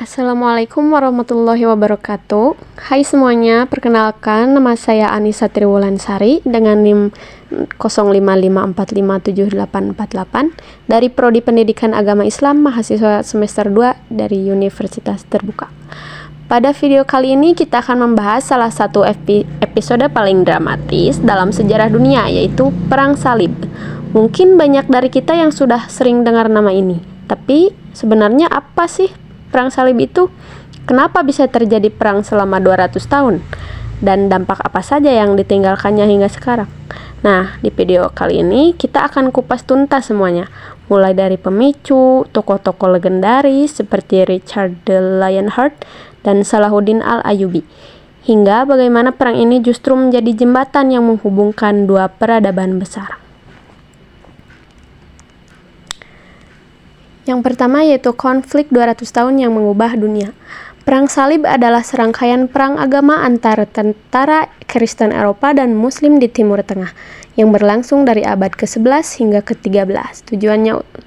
Assalamualaikum warahmatullahi wabarakatuh. Hai semuanya, perkenalkan nama saya Anissa Triwulansari dengan NIM 0554578848 dari Prodi Pendidikan Agama Islam mahasiswa semester 2 dari Universitas Terbuka. Pada video kali ini kita akan membahas salah satu episode paling dramatis dalam sejarah dunia, yaitu Perang Salib. Mungkin banyak dari kita yang sudah sering dengar nama ini, tapi sebenarnya apa sih Perang Salib itu? Kenapa bisa terjadi perang selama 200 tahun? Dan dampak apa saja yang ditinggalkannya hingga sekarang? Nah, di video kali ini kita akan kupas tuntas semuanya. Mulai dari pemicu, tokoh-tokoh legendaris seperti Richard the Lionheart dan Salahuddin al-Ayyubi, hingga bagaimana perang ini justru menjadi jembatan yang menghubungkan dua peradaban besar. Yang pertama yaitu konflik 200 tahun yang mengubah dunia. Perang Salib adalah serangkaian perang agama antara tentara Kristen Eropa dan Muslim di Timur Tengah yang berlangsung dari abad ke-11 hingga ke-13.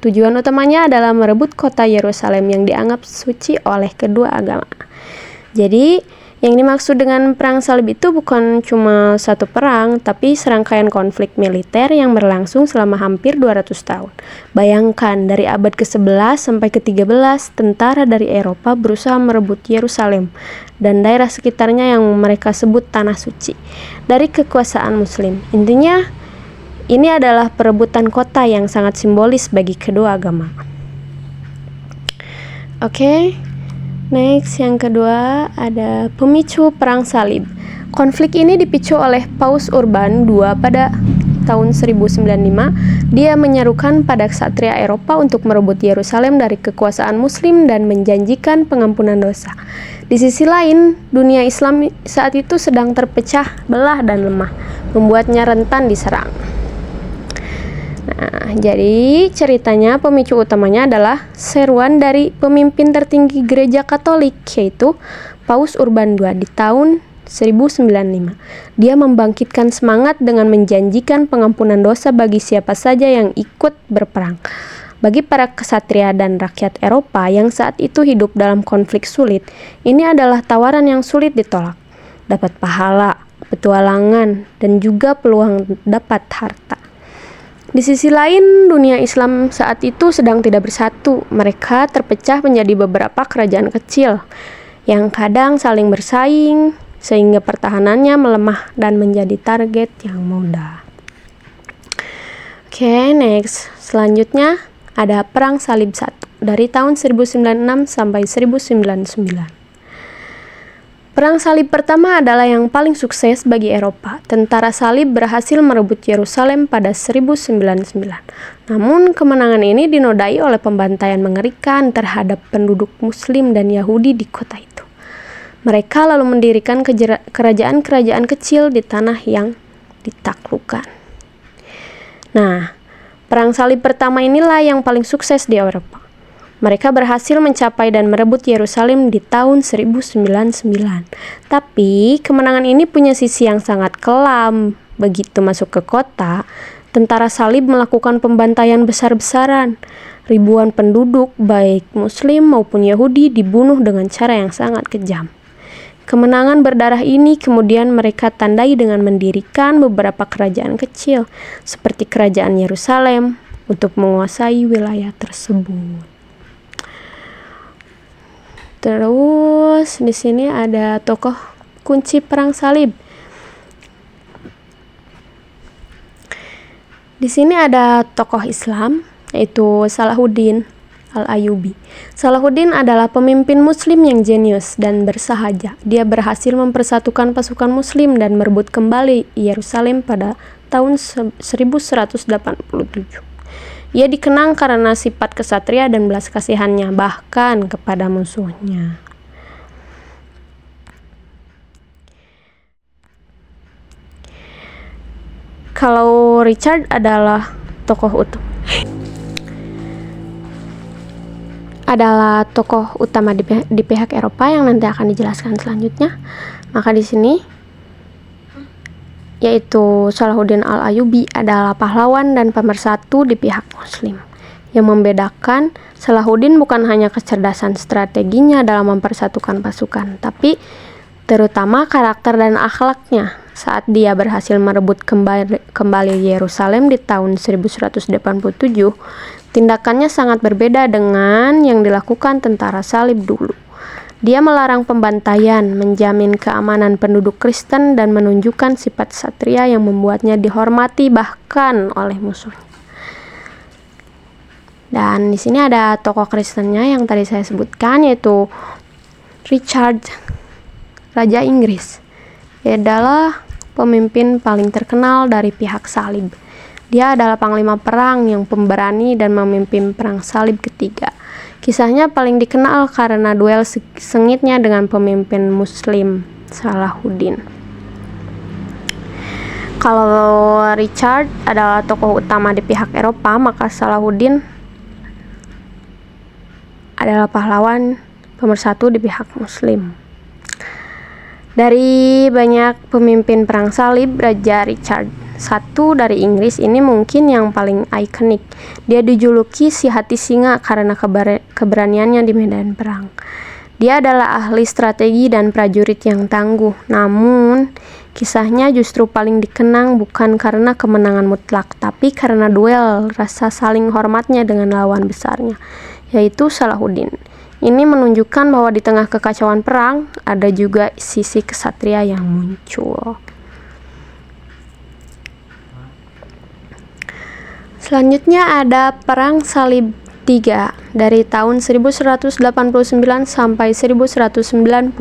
Tujuan utamanya adalah merebut kota Yerusalem yang dianggap suci oleh kedua agama. Jadi, yang dimaksud dengan Perang Salib itu bukan cuma satu perang, tapi serangkaian konflik militer yang berlangsung selama hampir 200 tahun. Bayangkan, dari abad ke-11 sampai ke-13, tentara dari Eropa berusaha merebut Yerusalem dan daerah sekitarnya yang mereka sebut Tanah Suci dari kekuasaan Muslim. Intinya, ini adalah perebutan kota yang sangat simbolis bagi kedua agama. Oke. Next, yang kedua ada pemicu Perang Salib. Konflik ini dipicu oleh Paus Urban II pada tahun 1095. Dia menyerukan pada ksatria Eropa untuk merebut Yerusalem dari kekuasaan Muslim dan menjanjikan pengampunan dosa. Di sisi lain, dunia Islam saat itu sedang terpecah belah dan lemah, membuatnya rentan diserang. Nah, jadi ceritanya pemicu utamanya adalah seruan dari pemimpin tertinggi gereja Katolik, yaitu Paus Urban II di tahun 1095. Dia membangkitkan semangat dengan menjanjikan pengampunan dosa bagi siapa saja yang ikut berperang. Bagi para ksatria dan rakyat Eropa yang saat itu hidup dalam konflik sulit, ini adalah tawaran yang sulit ditolak. Dapat pahala, petualangan, dan juga peluang dapat harta. Di sisi lain, dunia Islam saat itu sedang tidak bersatu. Mereka terpecah menjadi beberapa kerajaan kecil yang kadang saling bersaing, sehingga pertahanannya melemah dan menjadi target yang mudah. Oke, next. Selanjutnya ada Perang Salib I dari tahun 1096 sampai 1099. Perang Salib pertama adalah yang paling sukses bagi Eropa. Tentara Salib berhasil merebut Yerusalem pada 1099. Namun, kemenangan ini dinodai oleh pembantaian mengerikan terhadap penduduk Muslim dan Yahudi di kota itu. Mereka lalu mendirikan kerajaan-kerajaan kecil di tanah yang ditaklukkan. Nah, Perang Salib pertama inilah yang paling sukses di Eropa. Mereka berhasil mencapai dan merebut Yerusalem di tahun 1099. Tapi, kemenangan ini punya sisi yang sangat kelam. Begitu masuk ke kota, tentara Salib melakukan pembantaian besar-besaran. Ribuan penduduk, baik Muslim maupun Yahudi, dibunuh dengan cara yang sangat kejam. Kemenangan berdarah ini kemudian mereka tandai dengan mendirikan beberapa kerajaan kecil, seperti Kerajaan Yerusalem, untuk menguasai wilayah tersebut. Terus di sini ada tokoh kunci Perang Salib. Di sini ada tokoh Islam, yaitu Salahuddin al-Ayyubi. Salahuddin adalah pemimpin Muslim yang jenius dan bersahaja. Dia berhasil mempersatukan pasukan Muslim dan merebut kembali Yerusalem pada tahun 1187. Ia dikenang karena sifat kesatria dan belas kasihannya, bahkan kepada musuhnya. Kalau Richard adalah tokoh utama di pihak Eropa yang nanti akan dijelaskan selanjutnya. Maka di sini yaitu Salahuddin al-Ayyubi adalah pahlawan dan pemersatu di pihak Muslim. Yang membedakan Salahuddin bukan hanya kecerdasan strateginya dalam mempersatukan pasukan, tapi terutama karakter dan akhlaknya. Saat dia berhasil merebut kembali Yerusalem di tahun 1187, tindakannya sangat berbeda dengan yang dilakukan tentara salib dulu. Dia melarang pembantaian, menjamin keamanan penduduk Kristen, dan menunjukkan sifat satria yang membuatnya dihormati bahkan oleh musuhnya. Dan di sini ada tokoh Kristennya yang tadi saya sebutkan, yaitu Richard, Raja Inggris. Dia adalah pemimpin paling terkenal dari pihak salib. Dia adalah panglima perang yang pemberani dan memimpin perang salib ketiga. Kisahnya paling dikenal karena duel sengitnya dengan pemimpin Muslim Salahuddin. Kalau Richard adalah tokoh utama di pihak Eropa, maka Salahuddin adalah pahlawan pemersatu di pihak Muslim. Dari banyak pemimpin perang salib, Raja Richard I dari Inggris ini mungkin yang paling ikonik. Dia dijuluki si hati singa karena keberaniannya di medan perang. Dia adalah ahli strategi dan prajurit yang tangguh. Namun, kisahnya justru paling dikenang bukan karena kemenangan mutlak, tapi karena duel rasa saling hormatnya dengan lawan besarnya, yaitu Salahuddin. Ini menunjukkan bahwa di tengah kekacauan perang, ada juga sisi kesatria yang muncul. Selanjutnya ada Perang Salib III dari tahun 1189 sampai 1192.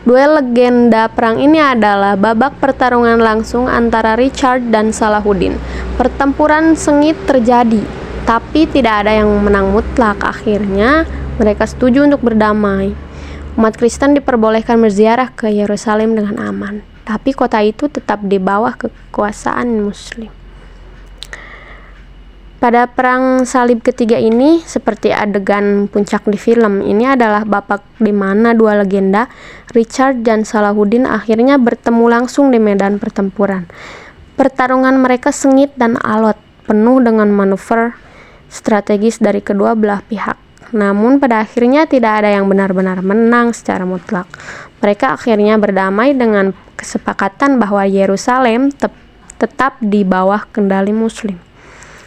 Duel legenda perang ini adalah babak pertarungan langsung antara Richard dan Salahuddin. Pertempuran sengit terjadi, tapi tidak ada yang menang mutlak. Akhirnya mereka setuju untuk berdamai. Umat Kristen diperbolehkan berziarah ke Yerusalem dengan aman, tapi kota itu tetap di bawah kekuasaan Muslim. Pada perang salib ketiga ini, seperti adegan puncak di film, ini adalah babak di mana dua legenda, Richard dan Salahuddin, akhirnya bertemu langsung di medan pertempuran. Pertarungan mereka sengit dan alot, penuh dengan manuver strategis dari kedua belah pihak. Namun pada akhirnya tidak ada yang benar-benar menang secara mutlak. Mereka akhirnya berdamai dengan kesepakatan bahwa Yerusalem tetap di bawah kendali Muslim.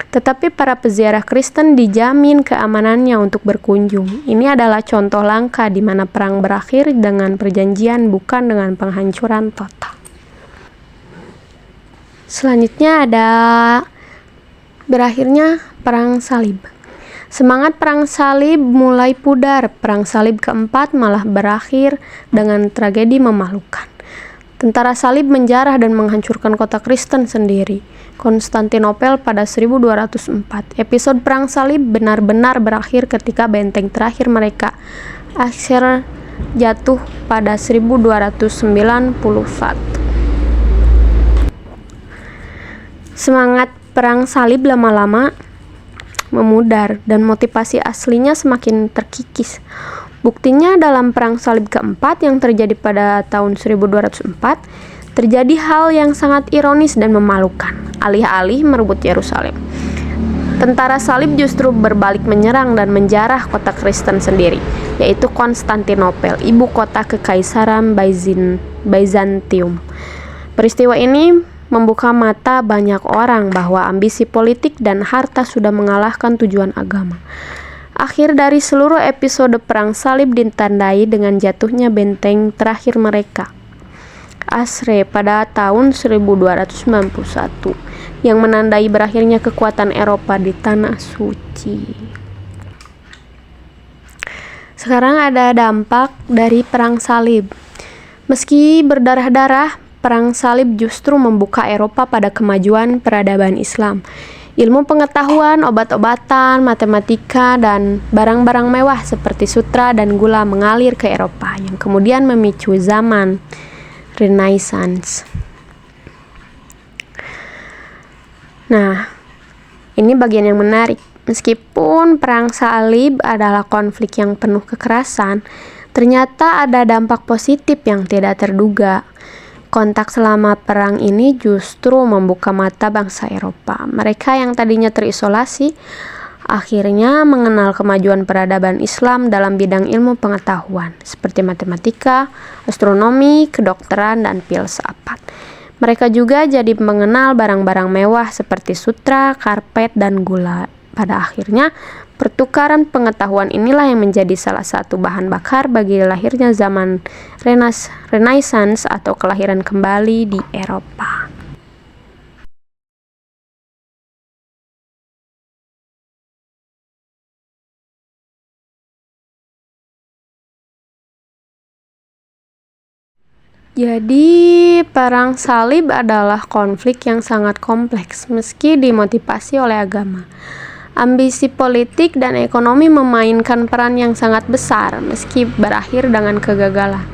Tetapi para peziarah Kristen dijamin keamanannya untuk berkunjung. Ini adalah contoh langka di mana perang berakhir dengan perjanjian, bukan dengan penghancuran total. Selanjutnya ada berakhirnya Perang Salib. Semangat Perang Salib mulai pudar. Perang Salib keempat malah berakhir dengan tragedi memalukan. Tentara salib menjarah dan menghancurkan kota Kristen sendiri, Konstantinopel, pada 1204. Episode Perang Salib benar-benar berakhir ketika benteng terakhir mereka, Acre, jatuh pada 1291. Semangat Perang Salib lama-lama memudar dan motivasi aslinya semakin terkikis. Buktinya dalam Perang Salib keempat yang terjadi pada tahun 1204, terjadi hal yang sangat ironis dan memalukan. Alih-alih merebut Yerusalem, tentara salib justru berbalik menyerang dan menjarah kota Kristen sendiri, yaitu Konstantinopel, ibu kota Kekaisaran Bizantium. Peristiwa ini membuka mata banyak orang bahwa ambisi politik dan harta sudah mengalahkan tujuan agama. Akhir dari seluruh episode Perang Salib ditandai dengan jatuhnya benteng terakhir mereka, Acre, pada tahun 1291, yang menandai berakhirnya kekuatan Eropa di Tanah Suci. Sekarang ada dampak dari Perang Salib. Meski berdarah-darah, Perang Salib justru membuka Eropa pada kemajuan peradaban Islam. Ilmu pengetahuan, obat-obatan, matematika, dan barang-barang mewah seperti sutra dan gula mengalir ke Eropa, yang kemudian memicu zaman Renaissance. Nah, ini bagian yang menarik. Meskipun Perang Salib adalah konflik yang penuh kekerasan, ternyata ada dampak positif yang tidak terduga. Kontak selama perang ini justru membuka mata bangsa Eropa. Mereka yang tadinya terisolasi akhirnya mengenal kemajuan peradaban Islam dalam bidang ilmu pengetahuan seperti matematika, astronomi, kedokteran, dan filsafat. Mereka juga jadi mengenal barang-barang mewah seperti sutra, karpet, dan gula. Pada akhirnya, pertukaran pengetahuan inilah yang menjadi salah satu bahan bakar bagi lahirnya zaman Renaissance atau kelahiran kembali di Eropa. Jadi, perang salib adalah konflik yang sangat kompleks meski dimotivasi oleh agama. Ambisi politik dan ekonomi memainkan peran yang sangat besar meski berakhir dengan kegagalan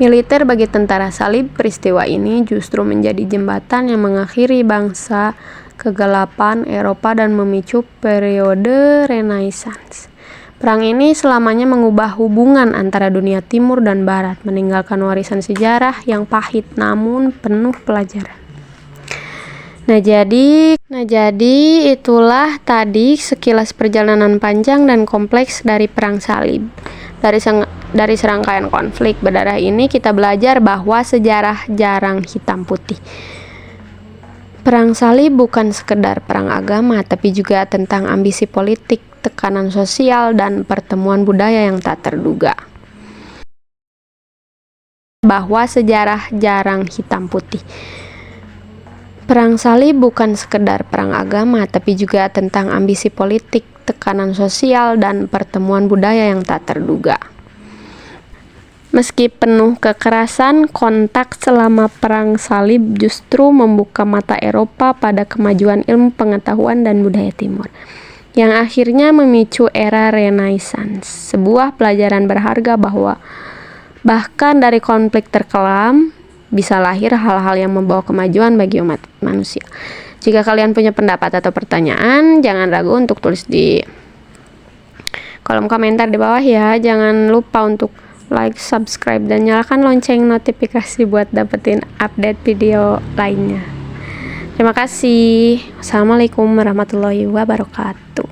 militer bagi tentara salib. Peristiwa ini justru menjadi jembatan yang mengakhiri bangsa kegelapan Eropa dan memicu periode Renaissance. Perang ini selamanya mengubah hubungan antara dunia timur dan barat, meninggalkan warisan sejarah yang pahit namun penuh pelajaran. Nah jadi itulah tadi sekilas perjalanan panjang dan kompleks dari perang salib. Dari serangkaian konflik berdarah ini kita belajar bahwa sejarah jarang hitam putih. Perang salib bukan sekedar perang agama, tapi juga tentang ambisi politik, tekanan sosial, dan pertemuan budaya yang tak terduga. Bahwa sejarah jarang hitam putih. Perang salib bukan sekedar perang agama, tapi juga tentang ambisi politik, tekanan sosial, dan pertemuan budaya yang tak terduga. Meski penuh kekerasan, kontak selama perang salib justru membuka mata Eropa pada kemajuan ilmu pengetahuan dan budaya timur, yang akhirnya memicu era Renaissance. Sebuah pelajaran berharga bahwa bahkan dari konflik terkelam bisa lahir hal-hal yang membawa kemajuan bagi umat manusia. Jika kalian punya pendapat atau pertanyaan, jangan ragu untuk tulis di kolom komentar di bawah ya. Jangan lupa untuk like, subscribe, dan nyalakan lonceng notifikasi buat dapetin update video lainnya. Terima kasih. Wassalamualaikum warahmatullahi wabarakatuh.